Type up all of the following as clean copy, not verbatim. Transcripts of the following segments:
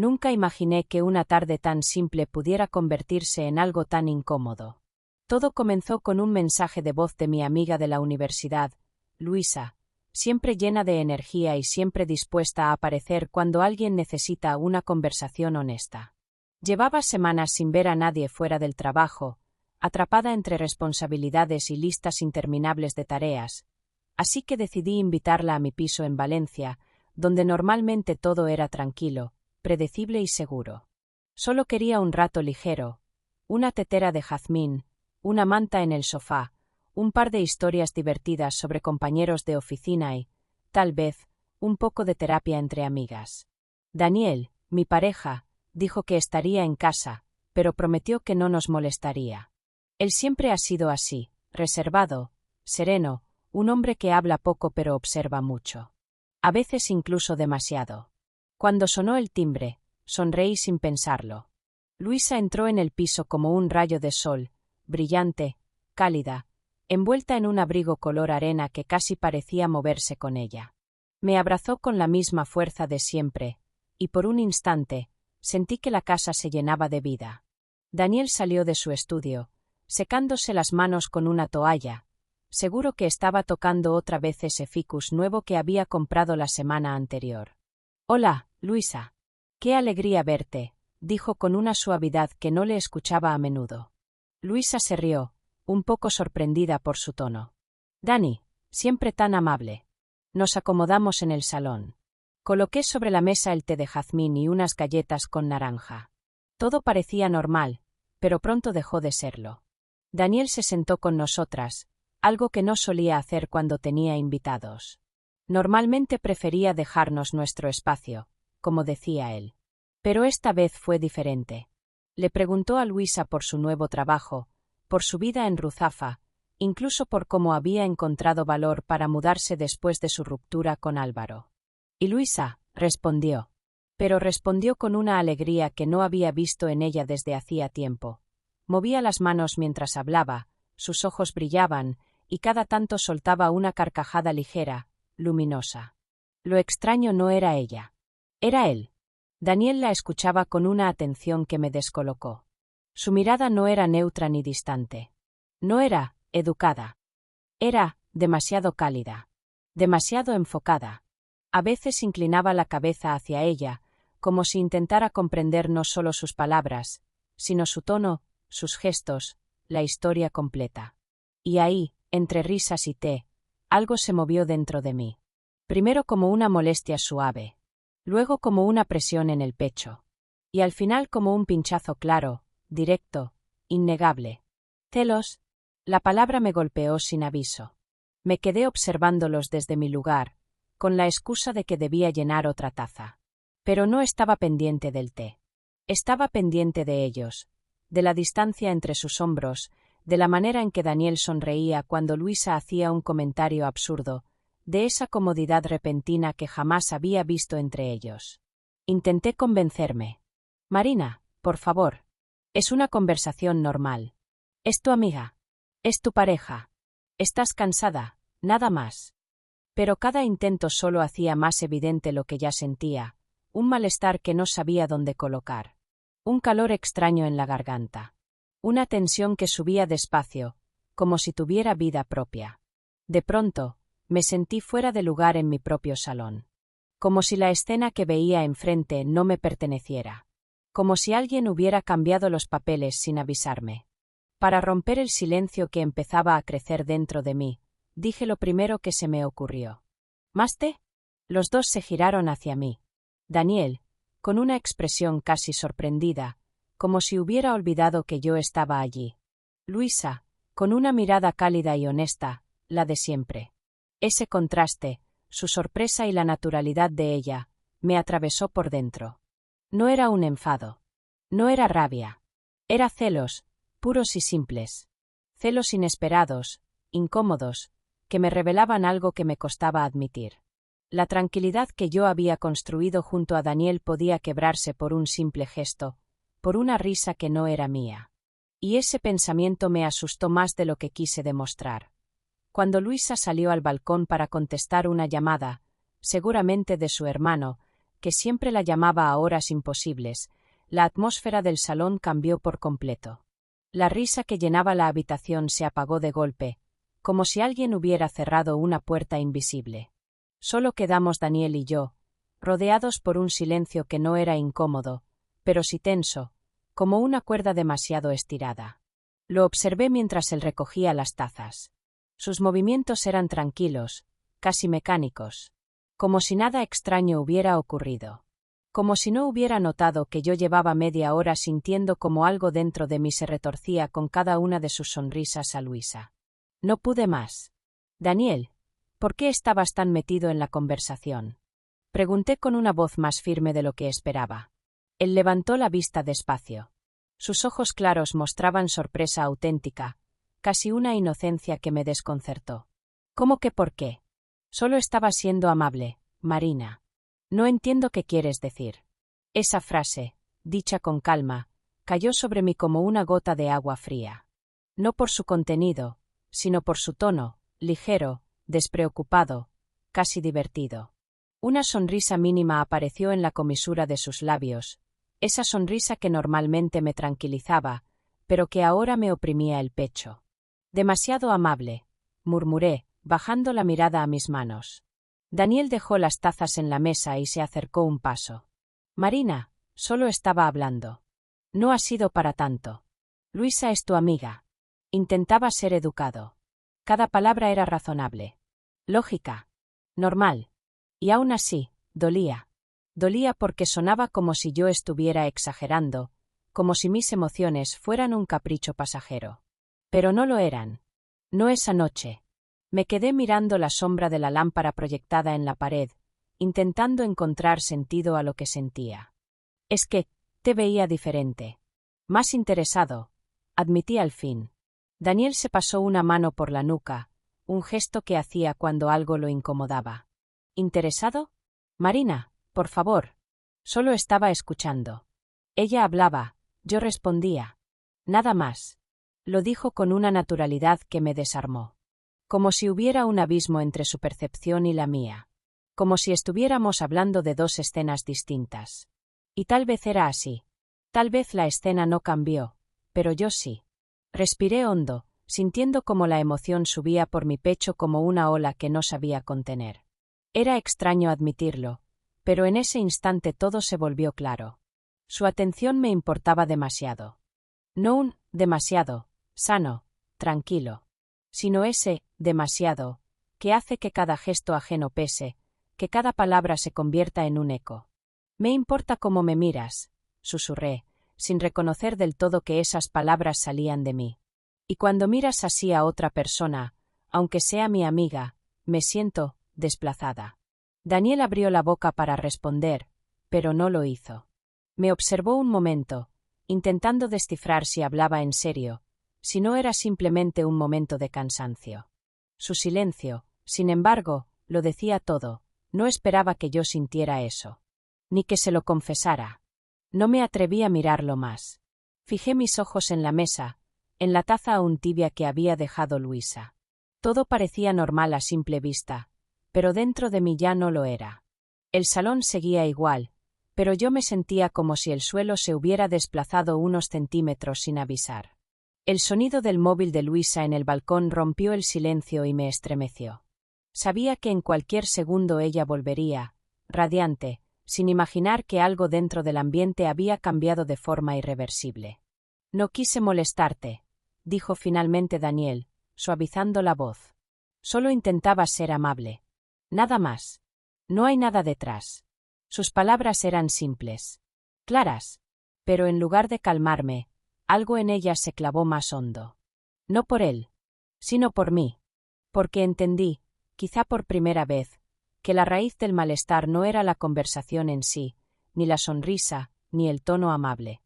Nunca imaginé que una tarde tan simple pudiera convertirse en algo tan incómodo. Todo comenzó con un mensaje de voz de mi amiga de la universidad, Luisa, siempre llena de energía y siempre dispuesta a aparecer cuando alguien necesita una conversación honesta. Llevaba semanas sin ver a nadie fuera del trabajo, atrapada entre responsabilidades y listas interminables de tareas, así que decidí invitarla a mi piso en Valencia, donde normalmente todo era tranquilo, predecible y seguro. Solo quería un rato ligero, una tetera de jazmín, una manta en el sofá, un par de historias divertidas sobre compañeros de oficina y, tal vez, un poco de terapia entre amigas. Daniel, mi pareja, dijo que estaría en casa, pero prometió que no nos molestaría. Él siempre ha sido así, reservado, sereno, un hombre que habla poco pero observa mucho. A veces incluso demasiado. Cuando sonó el timbre, sonreí sin pensarlo. Luisa entró en el piso como un rayo de sol, brillante, cálida, envuelta en un abrigo color arena que casi parecía moverse con ella. Me abrazó con la misma fuerza de siempre, y por un instante, sentí que la casa se llenaba de vida. Daniel salió de su estudio, secándose las manos con una toalla. Seguro que estaba tocando otra vez ese ficus nuevo que había comprado la semana anterior. «Hola, Luisa. Qué alegría verte», dijo con una suavidad que no le escuchaba a menudo. Luisa se rió, un poco sorprendida por su tono. «Dani, siempre tan amable». Nos acomodamos en el salón. Coloqué sobre la mesa el té de jazmín y unas galletas con naranja. Todo parecía normal, pero pronto dejó de serlo. Daniel se sentó con nosotras, algo que no solía hacer cuando tenía invitados. Normalmente prefería dejarnos nuestro espacio, como decía él. Pero esta vez fue diferente. Le preguntó a Luisa por su nuevo trabajo, por su vida en Ruzafa, incluso por cómo había encontrado valor para mudarse después de su ruptura con Álvaro. Y Luisa respondió. Pero respondió con una alegría que no había visto en ella desde hacía tiempo. Movía las manos mientras hablaba, sus ojos brillaban, y cada tanto soltaba una carcajada ligera, luminosa. Lo extraño no era ella. Era él. Daniel la escuchaba con una atención que me descolocó. Su mirada no era neutra ni distante. No era educada. Era demasiado cálida. Demasiado enfocada. A veces inclinaba la cabeza hacia ella, como si intentara comprender no solo sus palabras, sino su tono, sus gestos, la historia completa. Y ahí, entre risas y té, algo se movió dentro de mí. Primero como una molestia suave, luego como una presión en el pecho, y al final como un pinchazo claro, directo, innegable. Celos. La palabra me golpeó sin aviso. Me quedé observándolos desde mi lugar, con la excusa de que debía llenar otra taza. Pero no estaba pendiente del té. Estaba pendiente de ellos, de la distancia entre sus hombros, de la manera en que Daniel sonreía cuando Luisa hacía un comentario absurdo, de esa comodidad repentina que jamás había visto entre ellos. Intenté convencerme. Marina, por favor. Es una conversación normal. Es tu amiga. Es tu pareja. Estás cansada, nada más. Pero cada intento solo hacía más evidente lo que ya sentía, un malestar que no sabía dónde colocar. Un calor extraño en la garganta. Una tensión que subía despacio, como si tuviera vida propia. De pronto, me sentí fuera de lugar en mi propio salón. Como si la escena que veía enfrente no me perteneciera. Como si alguien hubiera cambiado los papeles sin avisarme. Para romper el silencio que empezaba a crecer dentro de mí, dije lo primero que se me ocurrió. ¿Más té? Los dos se giraron hacia mí. Daniel, con una expresión casi sorprendida, como si hubiera olvidado que yo estaba allí. Luisa, con una mirada cálida y honesta, la de siempre. Ese contraste, su sorpresa y la naturalidad de ella, me atravesó por dentro. No era un enfado. No era rabia. Era celos, puros y simples. Celos inesperados, incómodos, que me revelaban algo que me costaba admitir. La tranquilidad que yo había construido junto a Daniel podía quebrarse por un simple gesto, por una risa que no era mía. Y ese pensamiento me asustó más de lo que quise demostrar. Cuando Luisa salió al balcón para contestar una llamada, seguramente de su hermano, que siempre la llamaba a horas imposibles, la atmósfera del salón cambió por completo. La risa que llenaba la habitación se apagó de golpe, como si alguien hubiera cerrado una puerta invisible. Solo quedamos Daniel y yo, rodeados por un silencio que no era incómodo, pero sí tenso, como una cuerda demasiado estirada. Lo observé mientras él recogía las tazas. Sus movimientos eran tranquilos, casi mecánicos, como si nada extraño hubiera ocurrido. Como si no hubiera notado que yo llevaba media hora sintiendo como algo dentro de mí se retorcía con cada una de sus sonrisas a Luisa. No pude más. Daniel, ¿por qué estabas tan metido en la conversación? Pregunté con una voz más firme de lo que esperaba. Él levantó la vista despacio. Sus ojos claros mostraban sorpresa auténtica, casi una inocencia que me desconcertó. ¿Cómo que por qué? Solo estaba siendo amable, Marina. No entiendo qué quieres decir. Esa frase, dicha con calma, cayó sobre mí como una gota de agua fría. No por su contenido, sino por su tono, ligero, despreocupado, casi divertido. Una sonrisa mínima apareció en la comisura de sus labios, esa sonrisa que normalmente me tranquilizaba, pero que ahora me oprimía el pecho. Demasiado amable, murmuré, bajando la mirada a mis manos. Daniel dejó las tazas en la mesa y se acercó un paso. Marina, solo estaba hablando. No ha sido para tanto. Luisa es tu amiga. Intentaba ser educado. Cada palabra era razonable. Lógica. Normal. Y aún así, dolía. Dolía porque sonaba como si yo estuviera exagerando, como si mis emociones fueran un capricho pasajero. Pero no lo eran. No esa noche. Me quedé mirando la sombra de la lámpara proyectada en la pared, intentando encontrar sentido a lo que sentía. Es que, te veía diferente. Más interesado, admití al fin. Daniel se pasó una mano por la nuca, un gesto que hacía cuando algo lo incomodaba. ¿Interesado? Marina, por favor. Solo estaba escuchando. Ella hablaba, yo respondía. Nada más. Lo dijo con una naturalidad que me desarmó. Como si hubiera un abismo entre su percepción y la mía. Como si estuviéramos hablando de dos escenas distintas. Y tal vez era así. Tal vez la escena no cambió, pero yo sí. Respiré hondo, sintiendo como la emoción subía por mi pecho como una ola que no sabía contener. Era extraño admitirlo, pero en ese instante todo se volvió claro. Su atención me importaba demasiado. No un demasiado, sano, tranquilo, sino ese demasiado, que hace que cada gesto ajeno pese, que cada palabra se convierta en un eco. Me importa cómo me miras, susurré, sin reconocer del todo que esas palabras salían de mí. Y cuando miras así a otra persona, aunque sea mi amiga, me siento desplazada. Daniel abrió la boca para responder, pero no lo hizo. Me observó un momento, intentando descifrar si hablaba en serio, si no era simplemente un momento de cansancio. Su silencio, sin embargo, lo decía todo, no esperaba que yo sintiera eso. Ni que se lo confesara. No me atreví a mirarlo más. Fijé mis ojos en la mesa, en la taza aún tibia que había dejado Luisa. Todo parecía normal a simple vista, pero dentro de mí ya no lo era. El salón seguía igual, pero yo me sentía como si el suelo se hubiera desplazado unos centímetros sin avisar. El sonido del móvil de Luisa en el balcón rompió el silencio y me estremeció. Sabía que en cualquier segundo ella volvería, radiante, sin imaginar que algo dentro del ambiente había cambiado de forma irreversible. No quise molestarte, dijo finalmente Daniel, suavizando la voz. Solo intentaba ser amable. Nada más. No hay nada detrás. Sus palabras eran simples, claras, pero en lugar de calmarme, algo en ellas se clavó más hondo. No por él, sino por mí. Porque entendí, quizá por primera vez, que la raíz del malestar no era la conversación en sí, ni la sonrisa, ni el tono amable.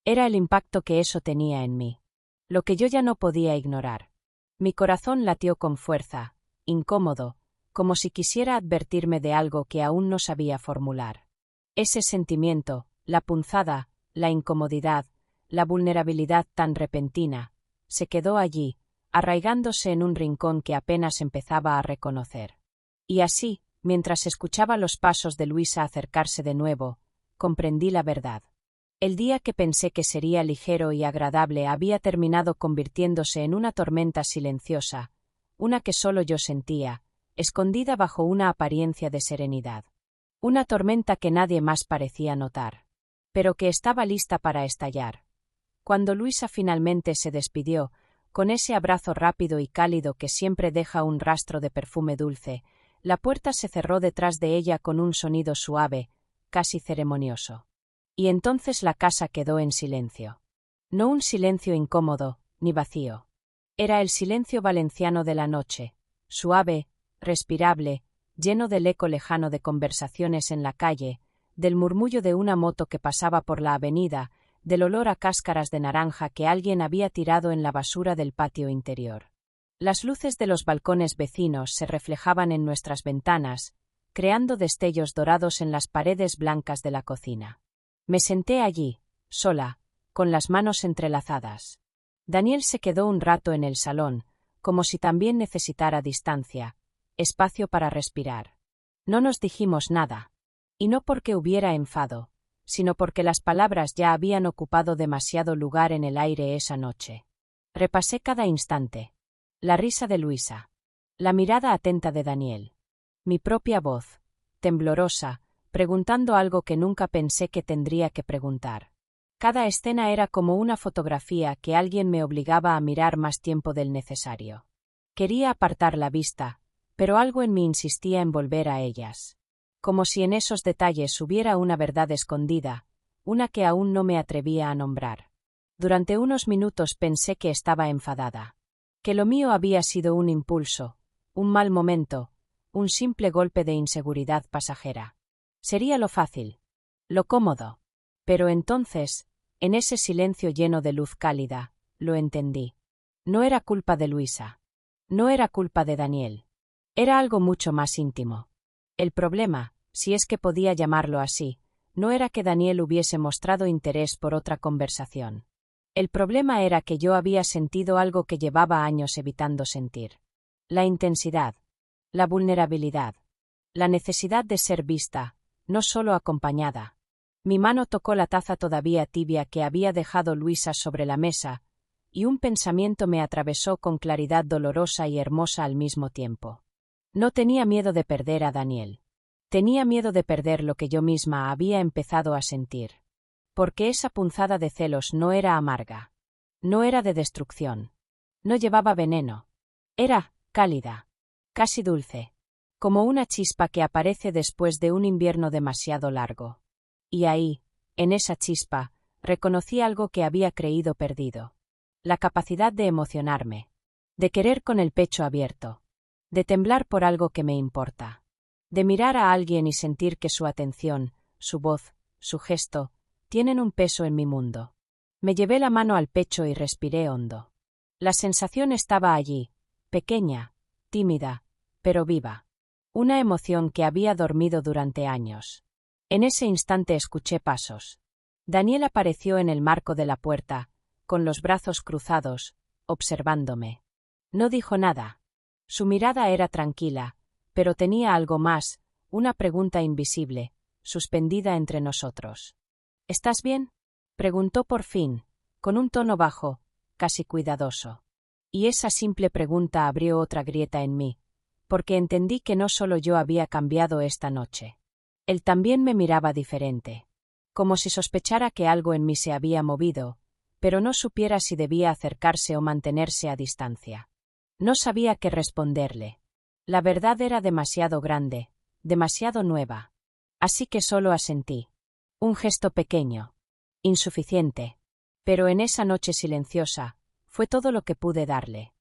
Era el impacto que eso tenía en mí. Lo que yo ya no podía ignorar. Mi corazón latió con fuerza, incómodo, como si quisiera advertirme de algo que aún no sabía formular. Ese sentimiento, la punzada, la incomodidad, la vulnerabilidad tan repentina, se quedó allí, arraigándose en un rincón que apenas empezaba a reconocer. Y así, Mientras escuchaba los pasos de Luisa acercarse de nuevo, comprendí la verdad. El día que pensé que sería ligero y agradable había terminado convirtiéndose en una tormenta silenciosa, una que solo yo sentía, escondida bajo una apariencia de serenidad. Una tormenta que nadie más parecía notar, pero que estaba lista para estallar. Cuando Luisa finalmente se despidió, con ese abrazo rápido y cálido que siempre deja un rastro de perfume dulce, la puerta se cerró detrás de ella con un sonido suave, casi ceremonioso. Y entonces la casa quedó en silencio. No un silencio incómodo, ni vacío. Era el silencio valenciano de la noche, suave, respirable, lleno del eco lejano de conversaciones en la calle, del murmullo de una moto que pasaba por la avenida, del olor a cáscaras de naranja que alguien había tirado en la basura del patio interior. Las luces de los balcones vecinos se reflejaban en nuestras ventanas, creando destellos dorados en las paredes blancas de la cocina. Me senté allí, sola, con las manos entrelazadas. Daniel se quedó un rato en el salón, como si también necesitara distancia, espacio para respirar. No nos dijimos nada. Y no porque hubiera enfado, sino porque las palabras ya habían ocupado demasiado lugar en el aire esa noche. Repasé cada instante. La risa de Luisa. La mirada atenta de Daniel. Mi propia voz, temblorosa, preguntando algo que nunca pensé que tendría que preguntar. Cada escena era como una fotografía que alguien me obligaba a mirar más tiempo del necesario. Quería apartar la vista, pero algo en mí insistía en volver a ellas. Como si en esos detalles hubiera una verdad escondida, una que aún no me atrevía a nombrar. Durante unos minutos pensé que estaba enfadada. Que lo mío había sido un impulso, un mal momento, un simple golpe de inseguridad pasajera. Sería lo fácil, lo cómodo. Pero entonces, en ese silencio lleno de luz cálida, lo entendí. No era culpa de Luisa. No era culpa de Daniel. Era algo mucho más íntimo. El problema, si es que podía llamarlo así, no era que Daniel hubiese mostrado interés por otra conversación. El problema era que yo había sentido algo que llevaba años evitando sentir. La intensidad, la vulnerabilidad, la necesidad de ser vista, no solo acompañada. Mi mano tocó la taza todavía tibia que había dejado Luisa sobre la mesa, y un pensamiento me atravesó con claridad dolorosa y hermosa al mismo tiempo. No tenía miedo de perder a Daniel. Tenía miedo de perder lo que yo misma había empezado a sentir. Porque esa punzada de celos no era amarga. No era de destrucción. No llevaba veneno. Era cálida. Casi dulce. Como una chispa que aparece después de un invierno demasiado largo. Y ahí, en esa chispa, reconocí algo que había creído perdido. La capacidad de emocionarme. De querer con el pecho abierto. De temblar por algo que me importa. De mirar a alguien y sentir que su atención, su voz, su gesto, tienen un peso en mi mundo. Me llevé la mano al pecho y respiré hondo. La sensación estaba allí, pequeña, tímida, pero viva. Una emoción que había dormido durante años. En ese instante escuché pasos. Daniel apareció en el marco de la puerta, con los brazos cruzados, observándome. No dijo nada. Su mirada era tranquila, pero tenía algo más, una pregunta invisible, suspendida entre nosotros. ¿Estás bien?, preguntó por fin, con un tono bajo, casi cuidadoso. Y esa simple pregunta abrió otra grieta en mí, porque entendí que no solo yo había cambiado esta noche. Él también me miraba diferente. Como si sospechara que algo en mí se había movido, pero no supiera si debía acercarse o mantenerse a distancia. No sabía qué responderle. La verdad era demasiado grande, demasiado nueva. Así que solo asentí. Un gesto pequeño. Insuficiente. Pero en esa noche silenciosa, fue todo lo que pude darle.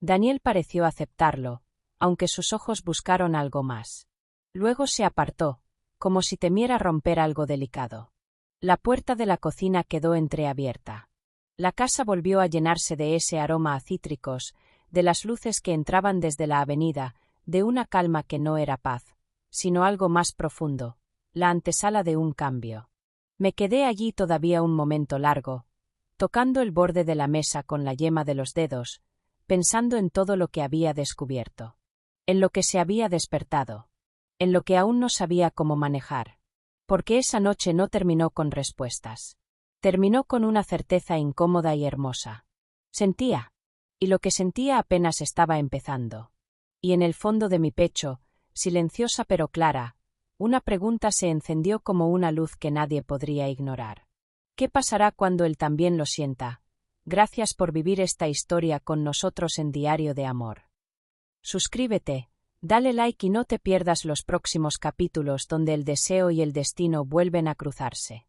Daniel pareció aceptarlo, aunque sus ojos buscaron algo más. Luego se apartó, como si temiera romper algo delicado. La puerta de la cocina quedó entreabierta. La casa volvió a llenarse de ese aroma a cítricos, de las luces que entraban desde la avenida, de una calma que no era paz, sino algo más profundo, la antesala de un cambio. Me quedé allí todavía un momento largo, tocando el borde de la mesa con la yema de los dedos, pensando en todo lo que había descubierto. En lo que se había despertado. en lo que aún no sabía cómo manejar. Porque esa noche no terminó con respuestas. Terminó con una certeza incómoda y hermosa. Sentía. Y lo que sentía apenas estaba empezando. Y en el fondo de mi pecho, silenciosa pero clara, una pregunta se encendió como una luz que nadie podría ignorar. ¿Qué pasará cuando él también lo sienta? Gracias por vivir esta historia con nosotros en Diario de Amor. Suscríbete, dale like y no te pierdas los próximos capítulos donde el deseo y el destino vuelven a cruzarse.